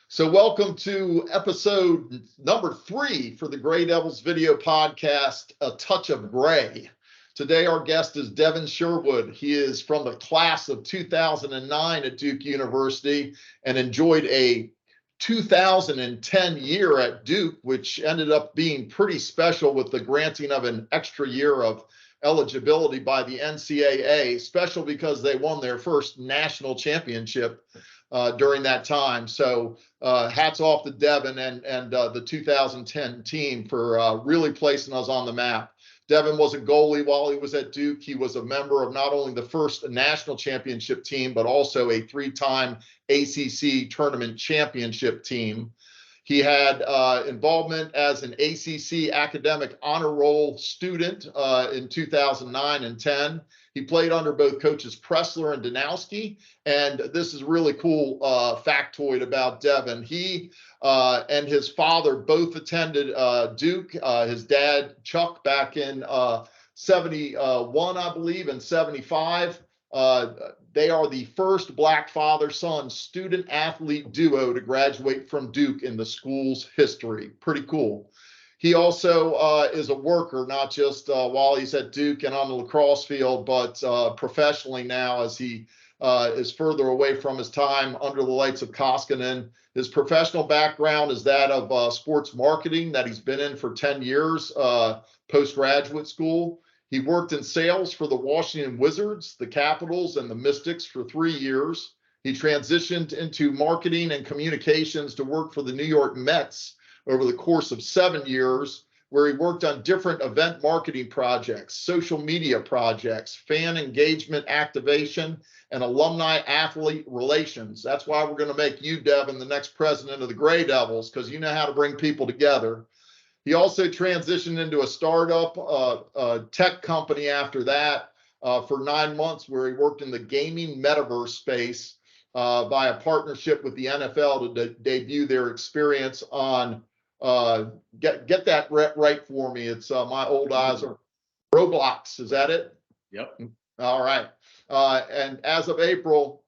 So, welcome to episode number 3 for the Gray Devils video podcast, A Touch of Gray. Today, our guest is Devon Sherwood. He is from the class of 2009 at Duke University and enjoyed a 2010 year at Duke, which ended up being pretty special with the granting of an extra year of eligibility by the NCAA, special because they won their first national championship during that time. So hats off to Devon and the 2010 team for really placing us on the map. Devon was a goalie while he was at Duke. He was a member of not only the first national championship team, but also a 3-time ACC tournament championship team. He had involvement as an ACC academic honor roll student in 2009 and 10. He played under both coaches Pressler and Danowski. And this is really cool factoid about Devon. He and his father both attended Duke. His dad, Chuck, back in 71, I believe, and 75. They are the first Black father-son student-athlete duo to graduate from Duke in the school's history. Pretty cool. He also is a worker, not just while he's at Duke and on the lacrosse field, but professionally now as he is further away from his time under the lights of Koskinen. His professional background is that of sports marketing that he's been in for 10 years postgraduate school. He worked in sales for the Washington Wizards, the Capitals, and the Mystics for 3 years. He transitioned into marketing and communications to work for the New York Mets over the course of 7 years, where he worked on different event marketing projects, social media projects, fan engagement activation, and alumni athlete relations. That's why we're going to make you, Devon, the next president of the Gray Devils, because you know how to bring people together. He also transitioned into a startup tech company after that for 9 months, where he worked in the gaming metaverse space via partnership with the NFL to debut their experience on, get that right for me. It's my old eyes are Roblox. Is that it? Yep. All right. And as of April,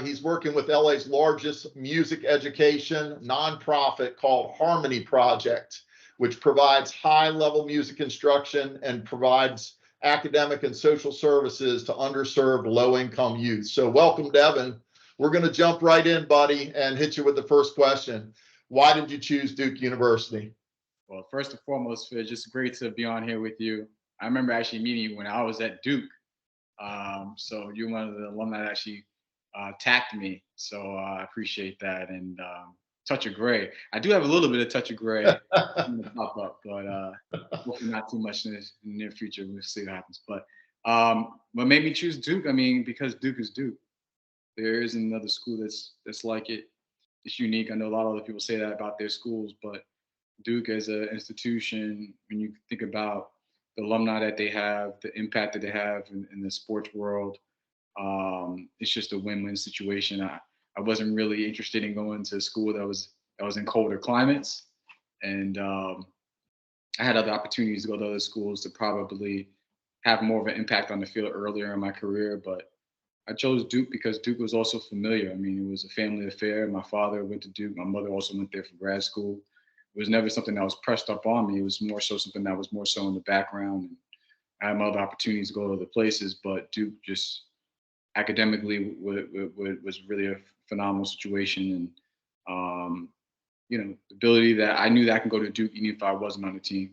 he's working with LA's largest music education nonprofit called Harmony Project, which provides high-level music instruction and provides academic and social services to underserved low-income youth. So welcome, Devon. We're going to jump right in, buddy, and hit you with the first question. Why did you choose Duke University? Well, first and foremost, Phil, just great to be on here with you. I remember actually meeting you when I was at Duke. So you're one of the alumni that actually tapped me. So I appreciate that. And Touch of Gray. I do have a little bit of Touch of Gray in the pop up, but hopefully not too much in the near future. We'll see what happens. But what made me choose Duke? I mean, because Duke is Duke. There isn't another school that's like it. It's unique. I know a lot of other people say that about their schools, but Duke as an institution, when you think about the alumni that they have, the impact that they have in the sports world, it's just a win-win situation. I wasn't really interested in going to school that was in colder climates, and I had other opportunities to go to other schools to probably have more of an impact on the field earlier in my career. But I chose Duke because Duke was also familiar. I mean, it was a family affair. My father went to Duke. My mother also went there for grad school. It was never something that was pressed up on me. It was more so something that was more so in the background. And I had other opportunities to go to other places, but Duke just academically was really a phenomenal situation. And, the ability that I knew that I can go to Duke even if I wasn't on the team.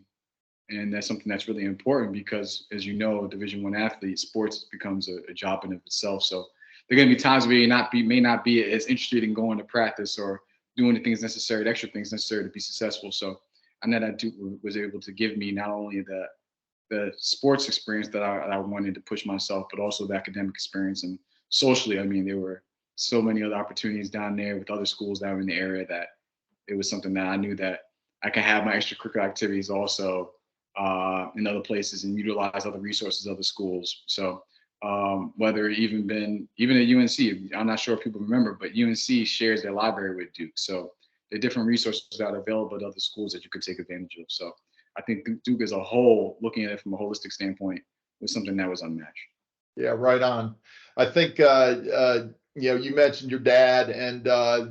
And that's something that's really important because, as you know, Division I athlete, sports becomes a job in of itself. So there are going to be times where you may not be as interested in going to practice or doing the things necessary, the extra things necessary to be successful. So I know that Duke was able to give me not only the sports experience that I wanted to push myself, but also the academic experience. And socially, I mean, there were so many other opportunities down there with other schools that were in the area that it was something that I knew that I could have my extracurricular activities also in other places and utilize other resources, other schools. So whether even at UNC, I'm not sure if people remember, but UNC shares their library with Duke. So there are different resources that are available at other schools that you could take advantage of. So I think Duke as a whole, looking at it from a holistic standpoint, was something that was unmatched. Yeah, right on. I think you mentioned your dad, and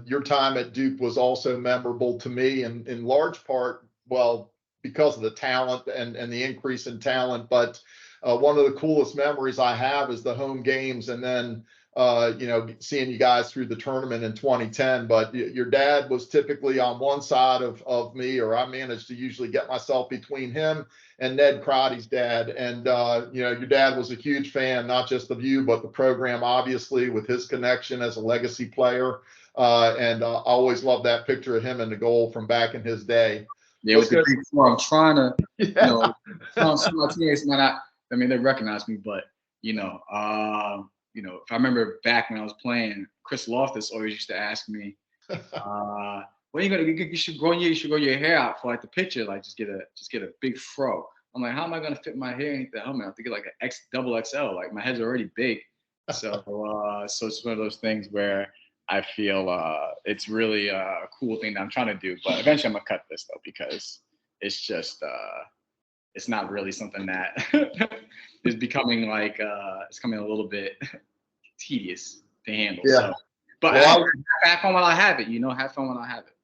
your time at Duke was also memorable to me, and in large part, well, because of the talent and the increase in talent. But one of the coolest memories I have is the home games, and then seeing you guys through the tournament in 2010. But your dad was typically on one side of me, or I managed to usually get myself between him and Ned Crotty's dad. And your dad was a huge fan, not just of you, but the program, obviously, with his connection as a legacy player. And I always loved that picture of him in the goal from back in his day. Yeah, it was the big four. I'm trying to, Yeah. some of my teammates might not. I mean, they recognize me, but if I remember back when I was playing, Chris Loftus always used to ask me, "When are you gonna? You should grow your hair out for like the picture, like just get a big fro." I'm like, how am I gonna fit my hair into the helmet? I have to get like an double XL. Like my head's already big, so so it's one of those things where I feel it's really a cool thing that I'm trying to do. But eventually, I'm gonna cut this though because it's just it's not really something that is becoming like it's coming a little bit tedious to handle. Yeah. So, but Well, have fun while I have it. Have fun while I have it.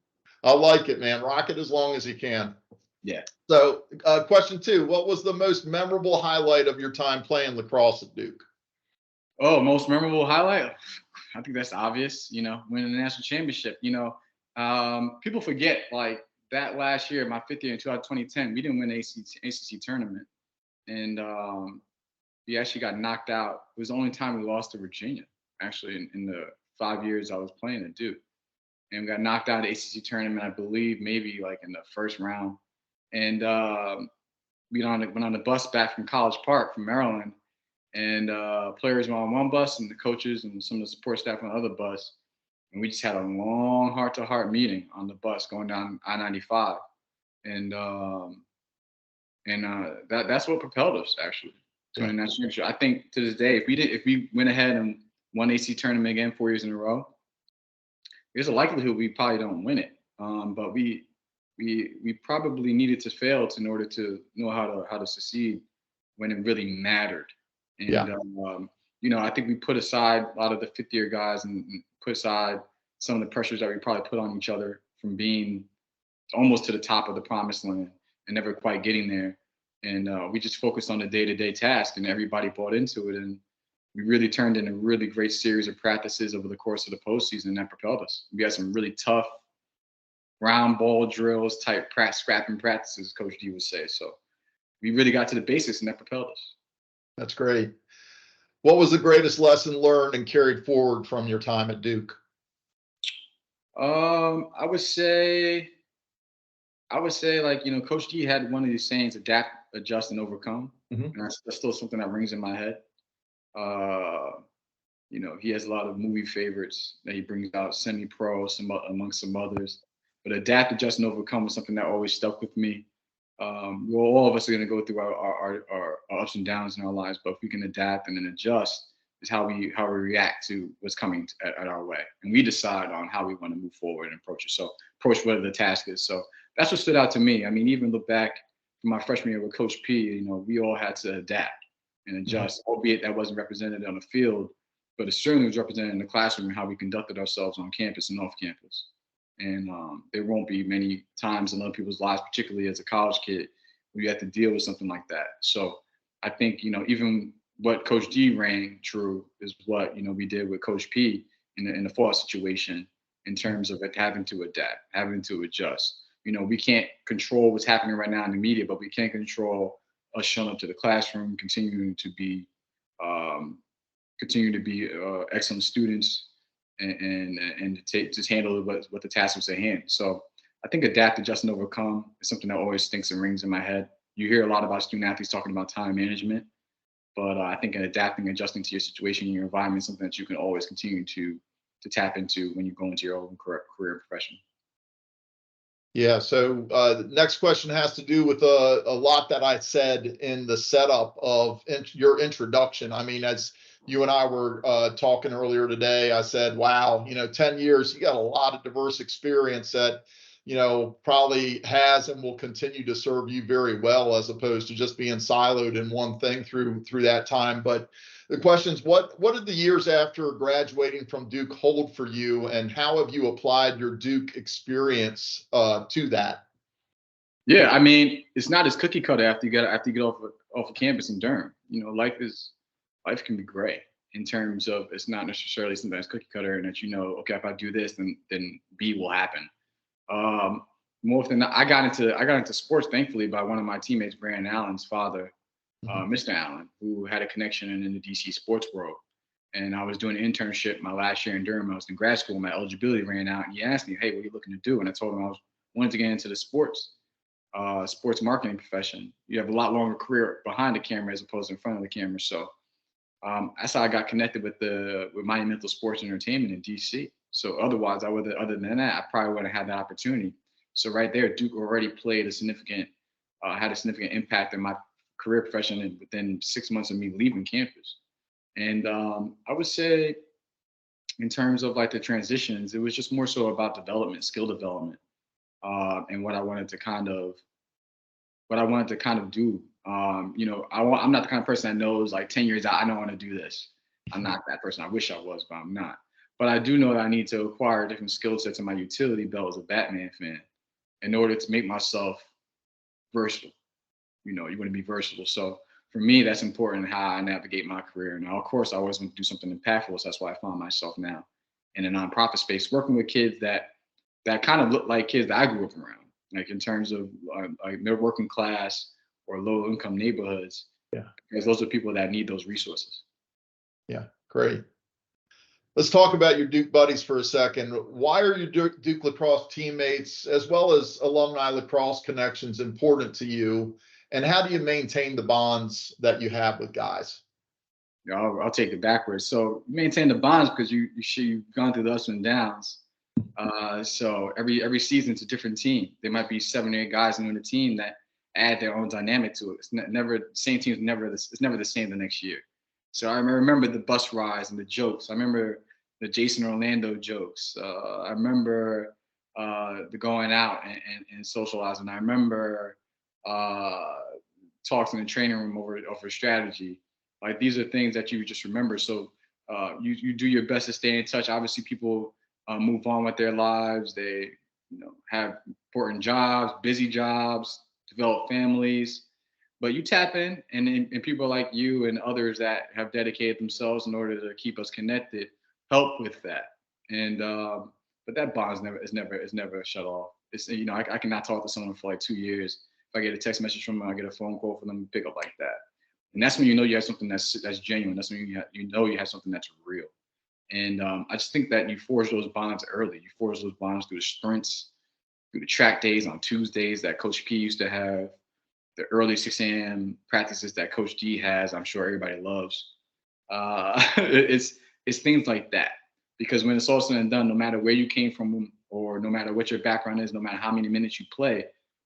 I like it, man. Rock it as long as you can. Yeah. So, question 2: what was the most memorable highlight of your time playing lacrosse at Duke? Oh, most memorable highlight? I think that's obvious. Winning the national championship. People forget like that last year, my 5th year in 2010, we didn't win the ACC tournament, and we actually got knocked out. It was the only time we lost to Virginia, actually, in the 5 years I was playing at Duke, and we got knocked out of the ACC tournament. I believe maybe like in the first round, and we went on the bus back from College Park from Maryland. And players were on one bus, and the coaches and some of the support staff on the other bus. And we just had a long heart-to-heart meeting on the bus going down I-95, and that's what propelled us actually to win the national championship. I think to this day, if we went ahead and won the AC tournament again 4 years in a row, there's a likelihood we probably don't win it. But we probably needed to fail in order to know how to succeed when it really mattered. And I think we put aside a lot of the 5th year guys and put aside some of the pressures that we probably put on each other from being almost to the top of the promised land and never quite getting there. And we just focused on the day-to-day task, and everybody bought into it. And we really turned in a really great series of practices over the course of the postseason that propelled us. We had some really tough round ball drills type scrapping practices, Coach D would say. So we really got to the basics, and that propelled us. That's great. What was the greatest lesson learned and carried forward from your time at Duke? I would say like, Coach D had one of these sayings: adapt, adjust, and overcome. Mm-hmm. And that's still something that rings in my head. He has a lot of movie favorites that he brings out, semi-pro, amongst some others. But adapt, adjust, and overcome is something that always stuck with me. All of us are going to go through our ups and downs in our lives, but if we can adapt and then adjust, is how we react to what's coming at our way, and we decide on how we want to move forward and approach it. So approach whatever the task is. So that's what stood out to me. I mean, even look back from my freshman year with Coach P. We all had to adapt and adjust, albeit that wasn't represented on the field, but it certainly was represented in the classroom and how we conducted ourselves on campus and off campus. And there won't be many times in other people's lives, particularly as a college kid, where you have to deal with something like that. So I think, even what Coach D rang true is what, we did with Coach P in the fall situation in terms of having to adapt, having to adjust. We can't control what's happening right now in the media, but we can control us showing up to the classroom, continuing to be excellent students, and to just handle what the task was at hand. So I think adapt, adjust, and overcome is something that always stinks and rings in my head. You hear a lot about student athletes talking about time management, but I think in adapting, adjusting to your situation and your environment is something that you can always continue to tap into when you go into your own career and profession. Yeah. So the next question has to do with a lot that I said in the setup of your introduction. I mean, as you and I were talking earlier today, I said, wow, 10 years, you got a lot of diverse experience that, probably has and will continue to serve you very well, as opposed to just being siloed in one thing through that time. But The question is, what did the years after graduating from Duke hold for you, and how have you applied your Duke experience to that? Yeah, I mean, it's not as cookie cutter after you get off of campus in Durham. You know, life can be gray in terms of it's not necessarily something that's cookie cutter and that okay, if I do this, then B will happen. Um, More often than not, I got into sports thankfully by one of my teammates, Brandon Allen's father, Mhm. Mr. Allen, who had a connection in the DC sports world. And I was doing an internship my last year in Durham. I was in grad school. My eligibility ran out, and he asked me, "Hey, what are you looking to do?" And I told him wanted to get into the sports marketing profession. You have a lot longer career behind the camera as opposed to in front of the camera. So that's how I got connected with Monumental Sports Entertainment in DC. So otherwise, other than that, I probably wouldn't have had that opportunity. So right there, Duke already had a significant impact in my career profession within 6 months of me leaving campus. And I would say, in terms of like the transitions, it was just more so about development, skill development, and what I wanted to kind of do. I'm not the kind of person that knows like 10 years out, I don't want to do this. I'm not that person. I wish I was, but I'm not. But I do know that I need to acquire different skill sets in my utility belt as a Batman fan in order to make myself versatile. You want to be versatile. So for me, that's important how I navigate my career. Now, of course, I always want to do something impactful. So that's why I found myself now in a nonprofit space, working with kids that kind of look like kids that I grew up around, like in terms of like their working class or low income neighborhoods, Yeah. because those are people that need those resources. Yeah, great. Let's talk about your Duke buddies for a second. Why are your Duke lacrosse teammates, as well as alumni lacrosse connections, important to you? And how do you maintain the bonds that you have with guys? I'll take it backwards. So maintain the bonds because you've gone through the ups and downs. So every season's a different team. There might be 7 or 8 guys in the team that add their own dynamic to it. It's never same team's never it's never the same the next year. So I remember the bus rides and the jokes. I remember the Jason Orlando jokes. I remember the going out and socializing. I remember talks in the training room over strategy. Like these are things that you just remember. So you do your best to stay in touch. Obviously, people move on with their lives. They have important jobs, busy jobs, develop families. But you tap in, and people like you and others that have dedicated themselves in order to keep us connected help with that. And but that bond is never shut off. It's I cannot talk to someone for like 2 years. If I get a text message from them, I get a phone call from them, pick up like that. And that's when you know you have something that's genuine. That's when you have something that's real. And I just think that you forge those bonds early. You forge those bonds through the sprints, through the track days on Tuesdays that Coach P used to have, the early 6 a.m. practices that Coach D has. I'm sure everybody loves. It's things like that. Because when it's all said and done, no matter where you came from or no matter what your background is, no matter how many minutes you play,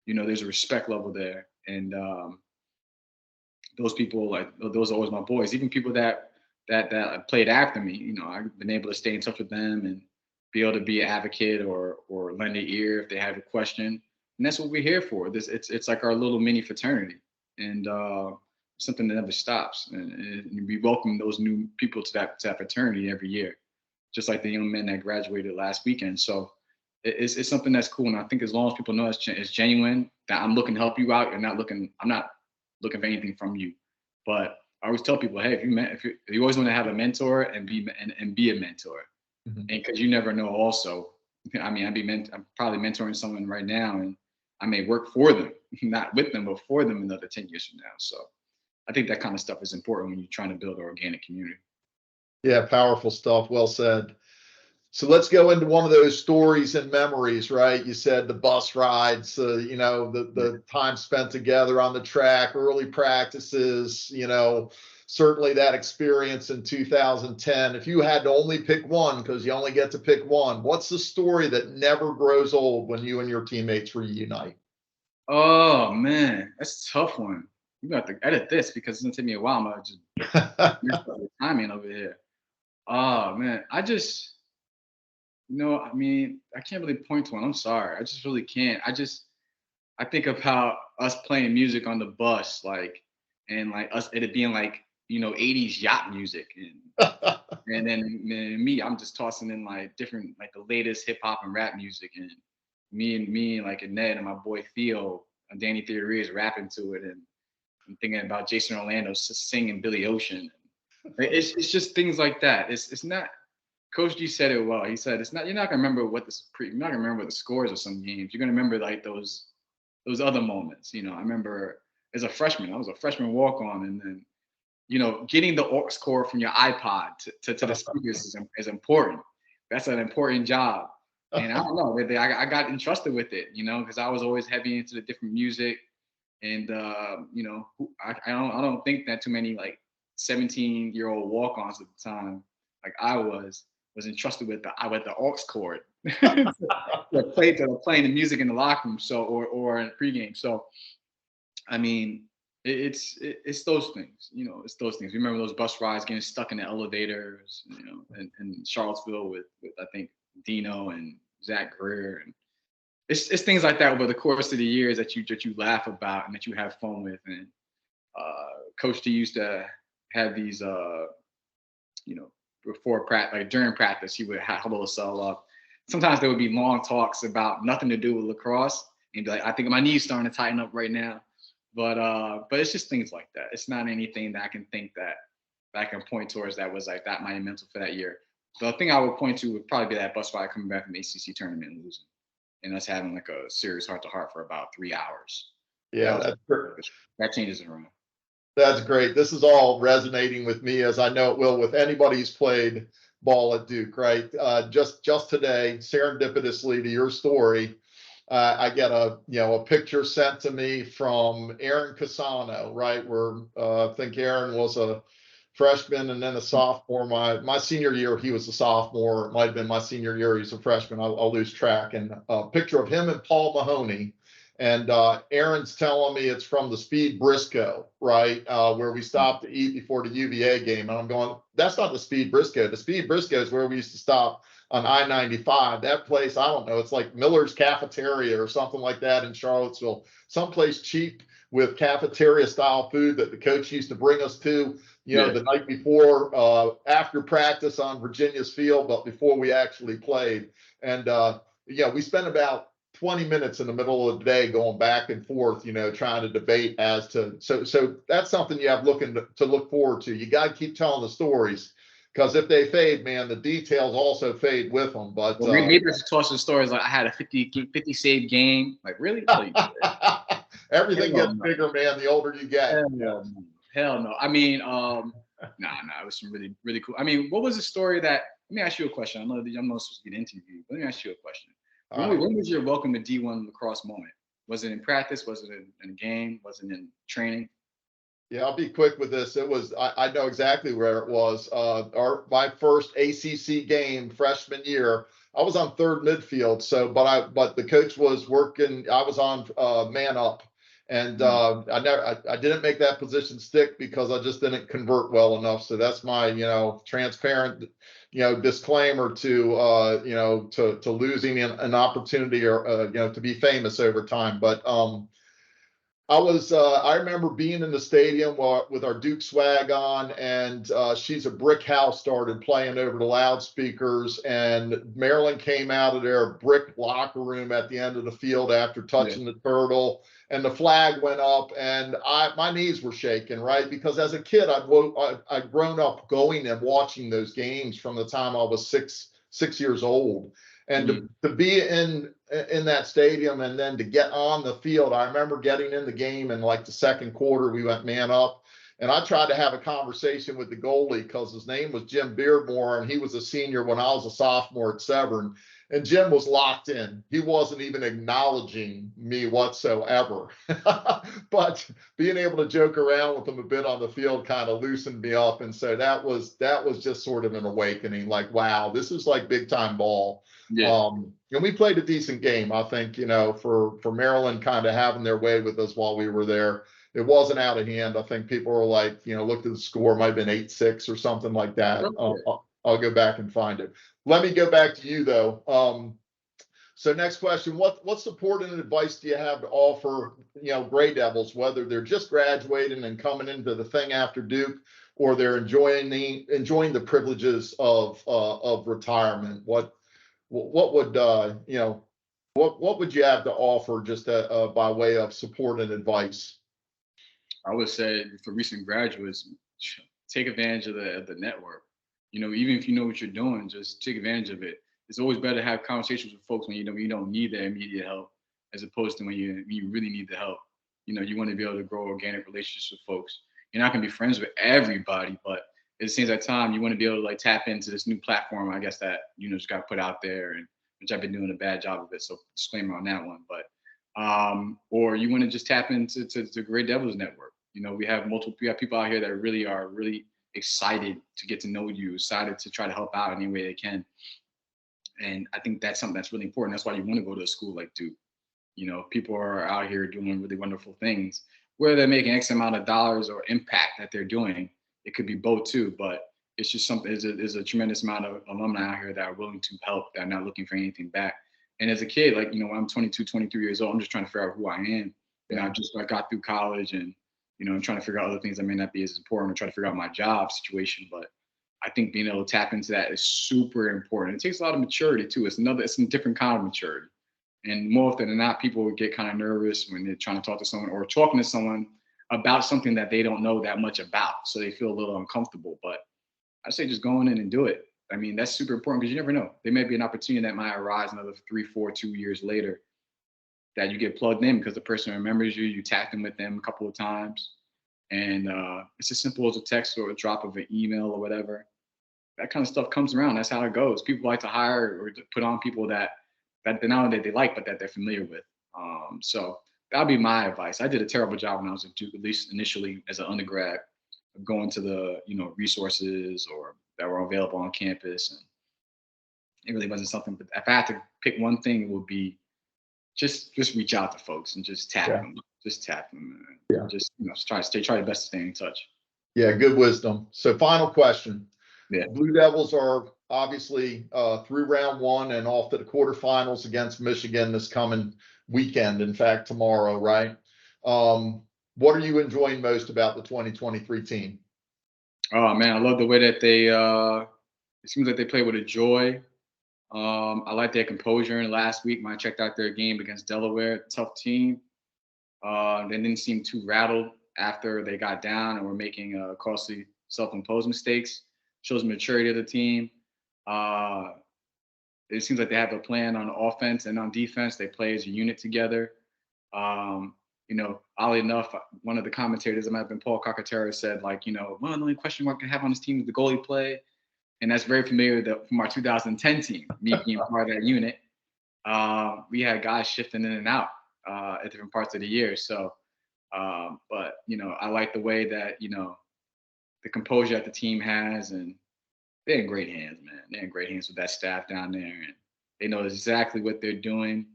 there's a respect level there. And those people, like those are always my boys. Even people that played after me, I've been able to stay in touch with them and be able to be an advocate or lend an ear if they have a question. And that's what we're here for. It's like our little mini fraternity, and something that never stops. And we welcome those new people to that fraternity every year, just like the young men that graduated last weekend. So it's something that's cool. And I think as long as people know it's genuine, that I'm looking to help you out, I'm not looking for anything from you. But I always tell people, hey, if you always want to have a mentor and be a mentor, Mhm. and because you never know. Also, I mean, I'm probably mentoring someone right now, and I may work for them, not with them, but for them another 10 years from now. So I think that kind of stuff is important when you're trying to build an organic community. Yeah, powerful stuff. Well said. So let's go into one of those stories and memories, right? You said the bus rides, the time spent together on the track, early practices, certainly that experience in 2010. If you had to only pick one, because you only get to pick one, what's the story that never grows old when you and your teammates reunite? Oh man, that's a tough one. You got to edit this because it's gonna take me a while. I'm gonna just mess up the timing over here. Oh man, I mean, I can't really point to one. I'm sorry. I just really can't. I think of how us playing music on the bus, like, and like us, it being like '80s yacht music, and then me, I'm just tossing in like different, like the latest hip hop and rap music, and me and like Ned and my boy Theo and Danny Theory is rapping to it, and I'm thinking about Jason Orlando singing Billy Ocean. It's just things like that. It's not. Coach G said it well. He said it's not. You're not gonna remember you're not gonna remember the scores of some games. You're gonna remember like those other moments. I remember as a freshman, I was a freshman walk on, and then getting the aux cord from your iPod to the speakers is important. That's an important job. And I don't know, I got entrusted with it, because I was always heavy into the different music. And I don't think that too many like 17-year-old walk-ons at the time, like I was entrusted with the aux cord to playing the music in the locker room, or in pregame. So I mean, it's those things, it's those things. Remember those bus rides, getting stuck in the elevators, in Charlottesville with I think Dino and Zach Greer, and it's things like that over the course of the years that you laugh about and that you have fun with. And Coach D used to have these, before practice, like during practice, he would huddle us all up. Sometimes there would be long talks about nothing to do with lacrosse, and he'd be like, "I think my knee's starting to tighten up right now." But it's just things like that. It's not anything that I can think that I can point towards that was like that monumental for that year. The thing I would point to would probably be that bus ride coming back from the ACC tournament and losing, and us having like a serious heart-to-heart for about 3 hours. Yeah, that's great. That changes it around. That's great. This is all resonating with me, as I know it will with anybody who's played ball at Duke, right? Just today, serendipitously to your story, I get a picture sent to me from Aaron Casano, right? Where I think Aaron was a freshman and then a sophomore. My senior year, he was a sophomore. It might have been my senior year, he's a freshman. I'll lose track. And a picture of him and Paul Mahoney. And Aaron's telling me it's from the Speed Briscoe, right? Where we stopped to eat before the UVA game. And I'm going, that's not the Speed Briscoe. The Speed Briscoe is where we used to stop on I-95. That place, I don't know, it's like Miller's Cafeteria or something like that in Charlottesville. Someplace cheap with cafeteria style food that the coach used to bring us to, the night before, after practice on Virginia's field, but before we actually played. And we spent about 20 minutes in the middle of the day going back and forth, trying to debate as to, so that's something you have to look forward to. You got to keep telling the stories, because if they fade, man, the details also fade with them. But maybe I should toss the stories like I had a 50 save game. Like, really? Everything gets bigger, man, the older you get. Hell no. I mean, it was some really, really cool. I mean, what was the story that, let me ask you a question. I'm not supposed to get interviewed, but let me ask you a question. When was your welcome to D1 lacrosse moment? Was it in practice? Was it in a game? Was it in training? Yeah, I'll be quick with this. It was, I know exactly where it was. My first ACC game freshman year, I was on third midfield. So, but the coach was working. I was on man up, and I didn't make that position stick because I just didn't convert well enough. So that's my transparent disclaimer to losing an opportunity or to be famous over time. But I remember being in the stadium with our Duke swag on, and She's a Brick House started playing over the loudspeakers, and Maryland came out of their brick locker room at the end of the field after touching the turtle, and the flag went up, and my knees were shaking, right? Because as a kid, I'd grown up going and watching those games from the time I was six years old. And to be in that stadium and then to get on the field, I remember getting in the game in like the second quarter, we went man up, and I tried to have a conversation with the goalie because his name was Jim Beardmore, and he was a senior when I was a sophomore at Severn. And Jim was locked in. He wasn't even acknowledging me whatsoever. But being able to joke around with him a bit on the field kind of loosened me up. And so that was just sort of an awakening, like, wow, this is like big time ball. Yeah. And we played a decent game, I think, for Maryland kind of having their way with us while we were there. It wasn't out of hand. I think people were like, looked at the score, might have been 8-6 or something like that. I'll go back and find it. Let me go back to you, though. So next question, what support and advice do you have to offer, Gray Devils, whether they're just graduating and coming into the thing after Duke, or they're enjoying the privileges of retirement, what would what would you have to offer just by way of support and advice? I would say for recent graduates, take advantage of the network. Even if you know what you're doing, just take advantage of it. It's always better to have conversations with folks when you don't need their immediate help, as opposed to when you really need the help. You want to be able to grow organic relationships with folks. You're not gonna be friends with everybody, but it seems like time you want to be able to like tap into this new platform, I guess, that just got put out there, and which I've been doing a bad job of it. So disclaimer on that one, but or you want to just tap into the Great Devils Network. We have people out here that really are really excited to get to know you, excited to try to help out any way they can. And I think that's something that's really important. That's why you want to go to a school like Duke. People are out here doing really wonderful things, whether they're making X amount of dollars or impact that they're doing. It could be both too, but it's just something. There's a tremendous amount of alumni out here that are willing to help, that are not looking for anything back. And as a kid, like, when I'm 22, 23 years old, I'm just trying to figure out who I am. I got through college, and I'm trying to figure out other things that may not be as important, or try to figure out my job situation. But I think being able to tap into that is super important. It takes a lot of maturity too. It's a different kind of maturity. And more often than not, people get kind of nervous when they're trying to talk to someone or talking to someone about something that they don't know that much about. So they feel a little uncomfortable. But I say just go in and do it. I mean, that's super important, because you never know. There may be an opportunity that might arise another 3, 4, 2 years later that you get plugged in because the person remembers you. You tapped in with them a couple of times. And it's as simple as a text or a drop of an email or whatever. That kind of stuff comes around. That's how it goes. People like to hire or to put on people that they not only they like, but that they're familiar with. So that'd be my advice. I did a terrible job when I was at Duke, at least initially as an undergrad, of going to the resources or that were available on campus, and it really wasn't something. But if I had to pick one thing, it would be just reach out to folks and just tap them. Just tap them. And just try your best to stay in touch. Yeah, good wisdom. So final question. Yeah. Blue Devils are obviously through round one and off to the quarterfinals against Michigan this coming weekend. In fact, tomorrow, right? What are you enjoying most about the 2023 team? Oh man, I love the way that they. It seems like they play with a joy. I like their composure. And last week, when I checked out their game against Delaware, tough team. They didn't seem too rattled after they got down and were making costly self-imposed mistakes. Shows the maturity of the team. It seems like they have a plan on offense and on defense. They play as a unit together. Oddly enough, one of the commentators, it might have been Paul Cocatera, said, well, the only question mark I have on this team is the goalie play. And that's very familiar from our 2010 team, me being part of that unit. We had guys shifting in and out at different parts of the year. So, but, I like the way that, the composure that the team has, and they're in great hands, man. They're in great hands with that staff down there, and they know exactly what they're doing.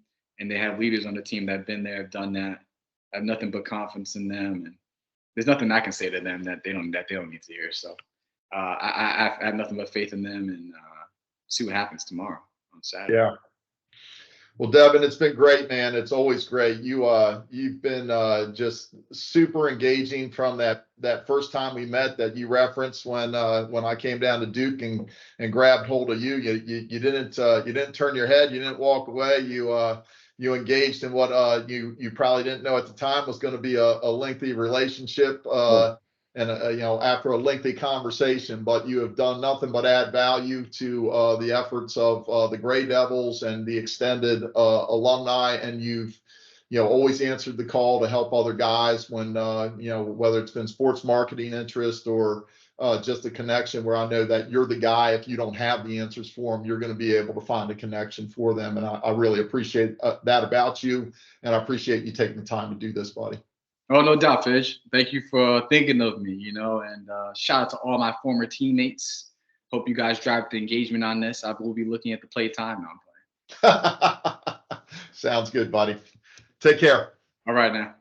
And they have leaders on the team that have been there, have done that. I have nothing but confidence in them, and there's nothing I can say to them that they don't need to hear. So I have nothing but faith in them, and see what happens tomorrow on Saturday. Yeah. Well, Devon, it's been great, man. It's always great. You've been just super engaging from that first time we met that you referenced when I came down to Duke and grabbed hold of you. You didn't turn your head. You didn't walk away. You engaged in what you probably didn't know at the time was going to be a lengthy relationship. And after a lengthy conversation, but you have done nothing but add value to the efforts of the Gray Devils and the extended alumni, and you've always answered the call to help other guys when whether it's been sports marketing interest or just a connection where I know that you're the guy. If you don't have the answers for them, you're going to be able to find a connection for them, and I really appreciate that about you, and I appreciate you taking the time to do this, buddy. Oh, no doubt, Fish. Thank you for thinking of me, and shout out to all my former teammates. Hope you guys drive the engagement on this. I will be looking at the play time now. Sounds good, buddy. Take care. All right, now.